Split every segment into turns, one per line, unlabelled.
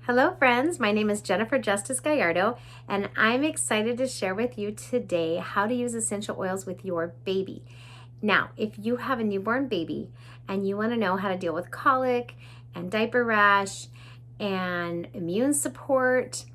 Hello friends, my name is Jennifer Justice Gallardo and I'm excited to share with you today how to use essential oils with your baby. Now, if you have a newborn baby and you want to know how to deal with colic and diaper rash and immune support,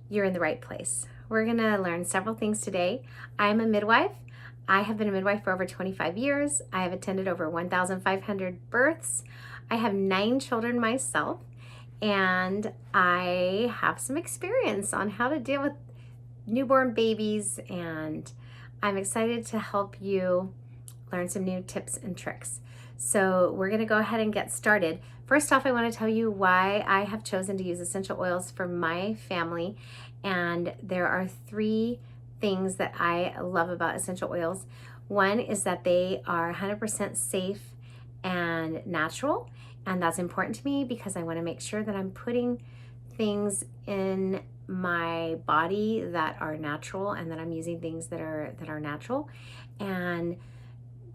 you're in the right place. We're going to learn several things today. I'm a midwife. I have been a midwife for over 25 years. I have attended over 1,500 births. I have 9 children myself. And I have some experience on how to deal with newborn babies, and I'm excited to help you learn some new tips and tricks. So we're going to go ahead and get started. First off, I want to tell you why I have chosen to use essential oils for my family, and there are 3 things that I love about essential oils. One is that they are 100% safe and natural. And that's important to me because I want to make sure that I'm putting things in my body that are natural and that I'm using things that are natural. And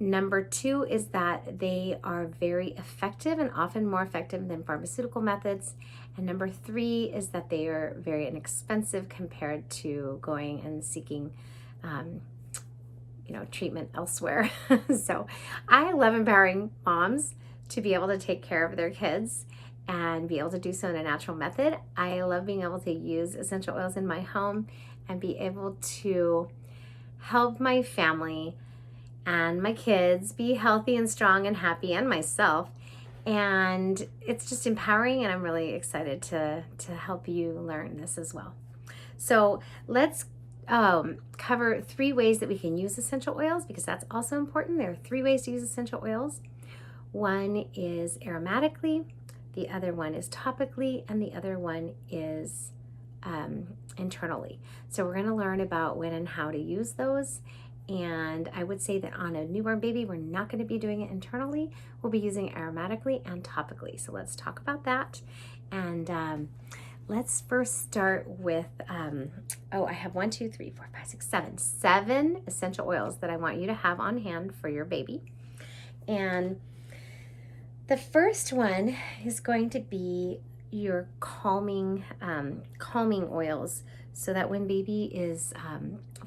number 2 is that they are very effective and often more effective than pharmaceutical methods. And number 3 is that they are very inexpensive compared to going and seeking treatment elsewhere. So I love empowering moms to be able to take care of their kids and be able to do so in a natural method. I love being able to use essential oils in my home and be able to help my family and my kids be healthy and strong and happy, and myself. And it's just empowering, and I'm really excited to help you learn this as well. So let's cover 3 ways that we can use essential oils, because that's also important. There are 3 ways to use essential oils. One is aromatically, the other one is topically, and the other one is internally. So we're going to learn about when and how to use those. And I would say that on a newborn baby, we're not going to be doing it internally. We'll be using aromatically and topically. So let's talk about that. And let's first start with, I have 1, 2, 3, 4, 5, 6, 7 essential oils that I want you to have on hand for your baby. And the first one is going to be your calming oils, so that when baby is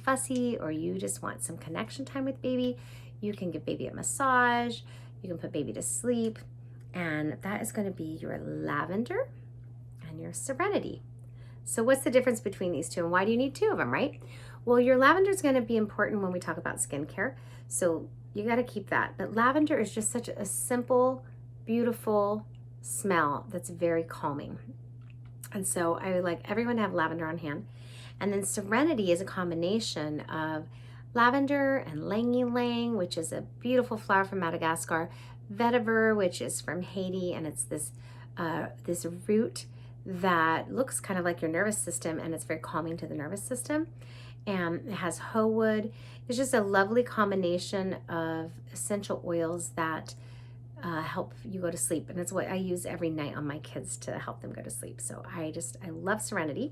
fussy or you just want some connection time with baby, you can give baby a massage, you can put baby to sleep, and that is going to be your lavender and your serenity. So what's the difference between these two, and why do you need 2 of them, right? Well, your lavender is going to be important when we talk about skincare, so you got to keep that. But lavender is just such a simple, beautiful smell that's very calming. And so I would like everyone to have lavender on hand. And then serenity is a combination of lavender and ylang-ylang, which is a beautiful flower from Madagascar, vetiver, which is from Haiti, and it's this root that looks kind of like your nervous system, and it's very calming to the nervous system. And it has hoe wood. It's just a lovely combination of essential oils that help you go to sleep, and it's what I use every night on my kids to help them go to sleep. So I love serenity.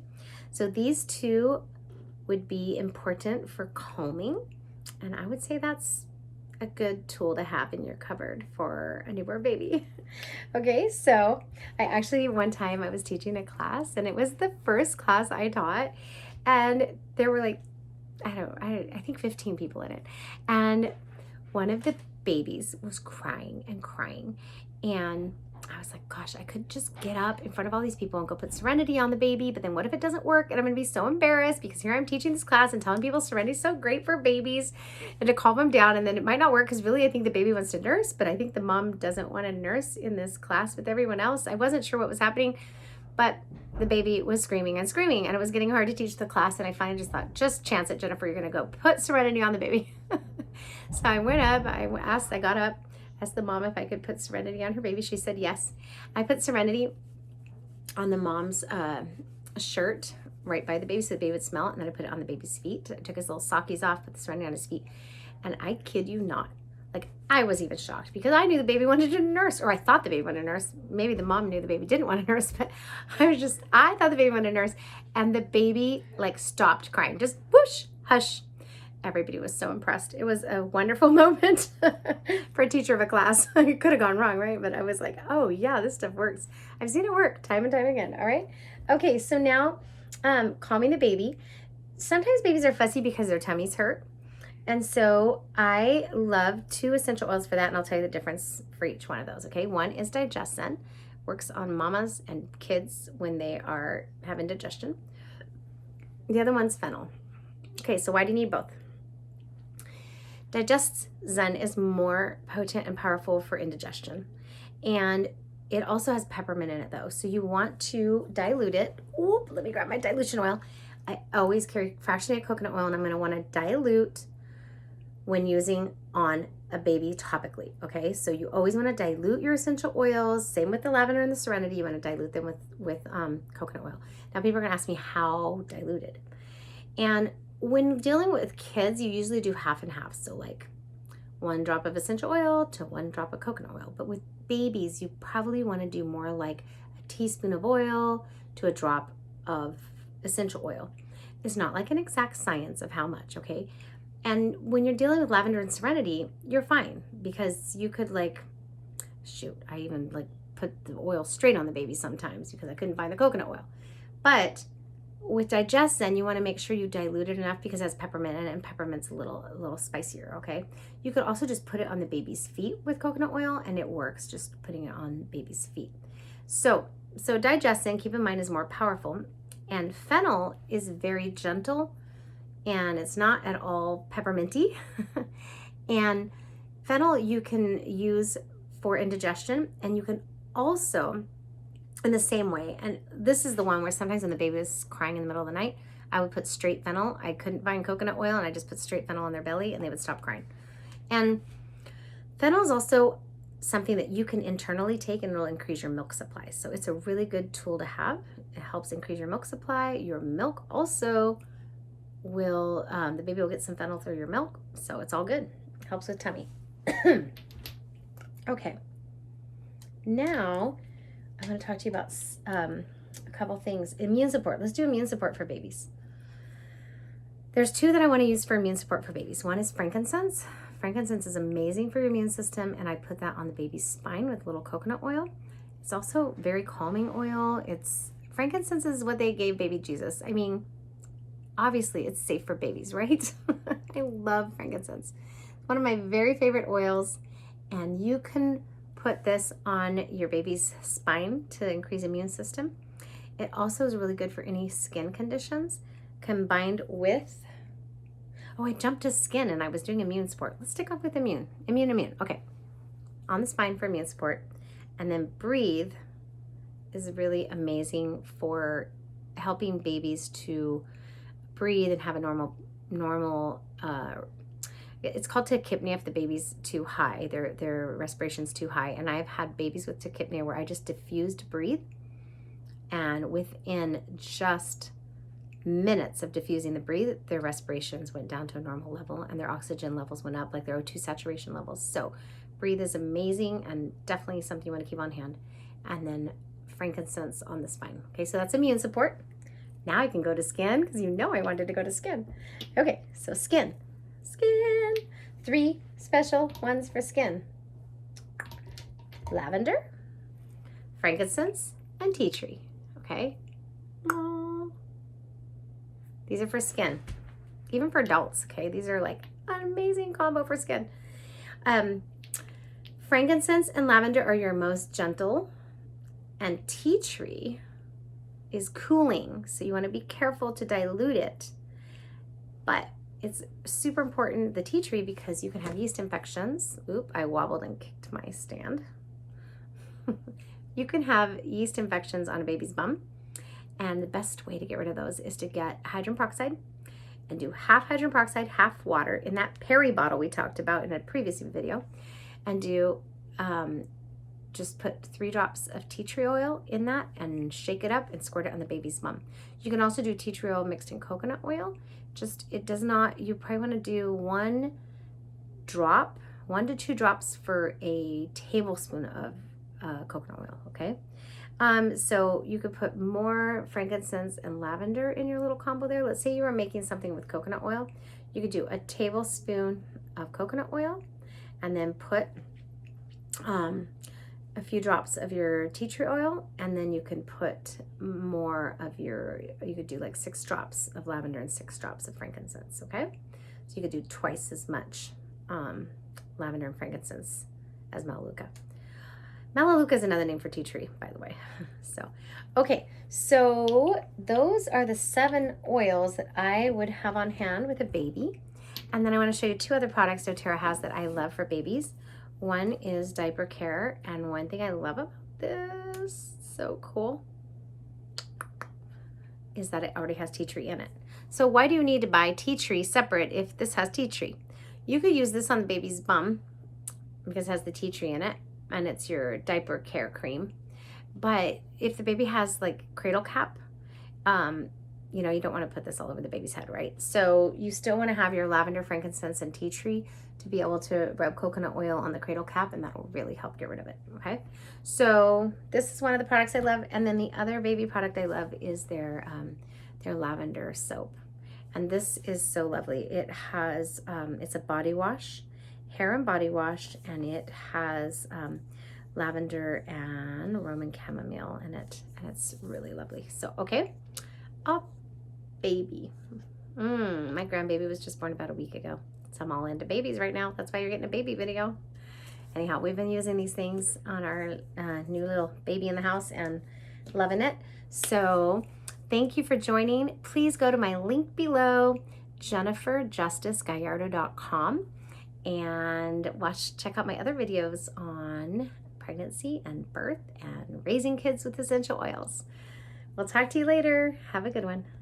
So these 2 would be important for calming, and I would say that's a good tool to have in your cupboard for a newborn baby. Okay, so one time I was teaching a class, and it was the first class I taught, and there were like, I think 15 people in it, and one of the babies was crying and crying, and I was like, gosh, I could just get up in front of all these people and go put serenity on the baby, but then what if it doesn't work, and I'm gonna be so embarrassed because here I'm teaching this class and telling people serenity is so great for babies and to calm them down, and then it might not work because really I think the baby wants to nurse, but I think the mom doesn't want to nurse in this class with everyone else. I wasn't sure what was happening, but the baby was screaming and screaming, and it was getting hard to teach the class, and I finally just thought, just chance it, Jennifer, you're gonna go put serenity on the baby. So I went up, I got up, asked the mom if I could put serenity on her baby. She said yes. I put serenity on the mom's shirt right by the baby so the baby would smell it, and then I put it on the baby's feet. I took his little sockies off, put the serenity on his feet, and I kid you not, like I was even shocked because I knew the baby wanted to nurse, or I thought the baby wanted to nurse. Maybe the mom knew the baby didn't want to nurse, but I thought the baby wanted to nurse, and the baby like stopped crying, just whoosh, hush. everybody was so impressed. It was a wonderful moment for a teacher of a class. It could have gone wrong, right? But I was like, oh yeah, this stuff works. I've seen it work time and time again. All right. Okay, so now calming the baby. Sometimes babies are fussy because their tummies hurt. And so I love 2 essential oils for that, and I'll tell you the difference for each one of those, okay? One is Digestin, works on mamas and kids when they are having digestion. The other one's Fennel. Okay, so why do you need both? Digestin is more potent and powerful for indigestion, and it also has peppermint in it though, so you want to dilute it. Oop, let me grab my dilution oil. I always carry fractionated coconut oil, and I'm going to want to dilute when using on a baby topically, okay? So you always want to dilute your essential oils. Same with the lavender and the serenity. You want to dilute them with coconut oil. Now people are going to ask me how diluted. And when dealing with kids, you usually do half and half. So like 1 drop of essential oil to 1 drop of coconut oil. But with babies, you probably want to do more like a teaspoon of oil to a drop of essential oil. It's not like an exact science of how much, okay? And when you're dealing with lavender and serenity, you're fine, because you could like, shoot, I even like put the oil straight on the baby sometimes because I couldn't find the coconut oil. But with Digestin, you want to make sure you dilute it enough because it has peppermint in it, and peppermint's a little spicier, okay? You could also just put it on the baby's feet with coconut oil, and it works, just putting it on baby's feet. So Digestin, keep in mind, is more powerful, and Fennel is very gentle, and it's not at all pepperminty. And Fennel you can use for indigestion, and you can also, in the same way, and this is the one where sometimes when the baby was crying in the middle of the night, I would put straight Fennel. I couldn't find coconut oil, and I just put straight Fennel on their belly, and they would stop crying. And Fennel is also something that you can internally take, and it'll increase your milk supply. So it's a really good tool to have. It helps increase your milk supply. Your milk also will, the baby will get some Fennel through your milk, so it's all good. It helps with tummy. Okay, now I'm going to talk to you about a couple things. Immune support. Let's do immune support for babies. There's 2 that I want to use for immune support for babies. One is frankincense. Frankincense is amazing for your immune system, and I put that on the baby's spine with a little coconut oil. It's also very calming oil. Frankincense is what they gave baby Jesus. I mean, obviously it's safe for babies, right? I love frankincense. It's one of my very favorite oils, and you can put this on your baby's spine to increase immune system. It also is really good for any skin conditions, combined with, I jumped to skin and I was doing immune support. Let's stick off with immune. Okay, on the spine for immune support. And then breathe is really amazing for helping babies to breathe and have a normal it's called tachypnea if the baby's too high, their respiration's too high. And I've had babies with tachypnea where I just diffused breathe, and within just minutes of diffusing the breathe, their respirations went down to a normal level, and their oxygen levels went up, like their O2 saturation levels. So breathe is amazing, and definitely something you want to keep on hand. And then frankincense on the spine. Okay, so that's immune support. Now I can go to skin, because you know I wanted to go to skin. Okay, so skin. 3 special ones for skin: lavender, frankincense, and tea tree. Okay. Aww. These are for skin, even for adults. Okay, these are like an amazing combo for skin. Frankincense and lavender are your most gentle, and tea tree is cooling, so you want to be careful to dilute it. But it's super important, the tea tree, because you can have yeast infections. Oop, I wobbled and kicked my stand. You can have yeast infections on a baby's bum, and the best way to get rid of those is to get hydrogen peroxide and do half hydrogen peroxide, half water in that Perry bottle we talked about in a previous video, and do just put 3 drops of tea tree oil in that and shake it up and squirt it on the baby's bum. You can also do tea tree oil mixed in coconut oil. It does not, you probably want to do 1 to 2 drops for a tablespoon of coconut oil, okay? So you could put more frankincense and lavender in your little combo there. Let's say you were making something with coconut oil. You could do a tablespoon of coconut oil, and then put a few drops of your tea tree oil, and then you can put more of you could do like 6 drops of lavender and 6 drops of frankincense, okay? So you could do twice as much lavender and frankincense as melaleuca. Melaleuca is another name for tea tree, by the way. So, okay, so those are the 7 oils that I would have on hand with a baby. And then I want to show you 2 other products doTERRA has that I love for babies. One is diaper care, and one thing I love about this, so cool, is that it already has tea tree in it. So why do you need to buy tea tree separate if this has tea tree? You could use this on the baby's bum because it has the tea tree in it, and it's your diaper care cream. But if the baby has like cradle cap, you know, you don't want to put this all over the baby's head, right? So you still want to have your lavender, frankincense, and tea tree to be able to rub coconut oil on the cradle cap, and that will really help get rid of it, okay? So this is one of the products I love, and then the other baby product I love is their lavender soap. And this is so lovely. It has, it's a body wash, hair and body wash, and it has lavender and Roman chamomile in it, and it's really lovely. So, okay. Oh, baby. My grandbaby was just born about a week ago. So I'm all into babies right now. That's why you're getting a baby video. Anyhow, we've been using these things on our new little baby in the house and loving it. So thank you for joining. Please go to my link below, jenniferjusticegallardo.com, and check out my other videos on pregnancy and birth and raising kids with essential oils. We'll talk to you later. Have a good one.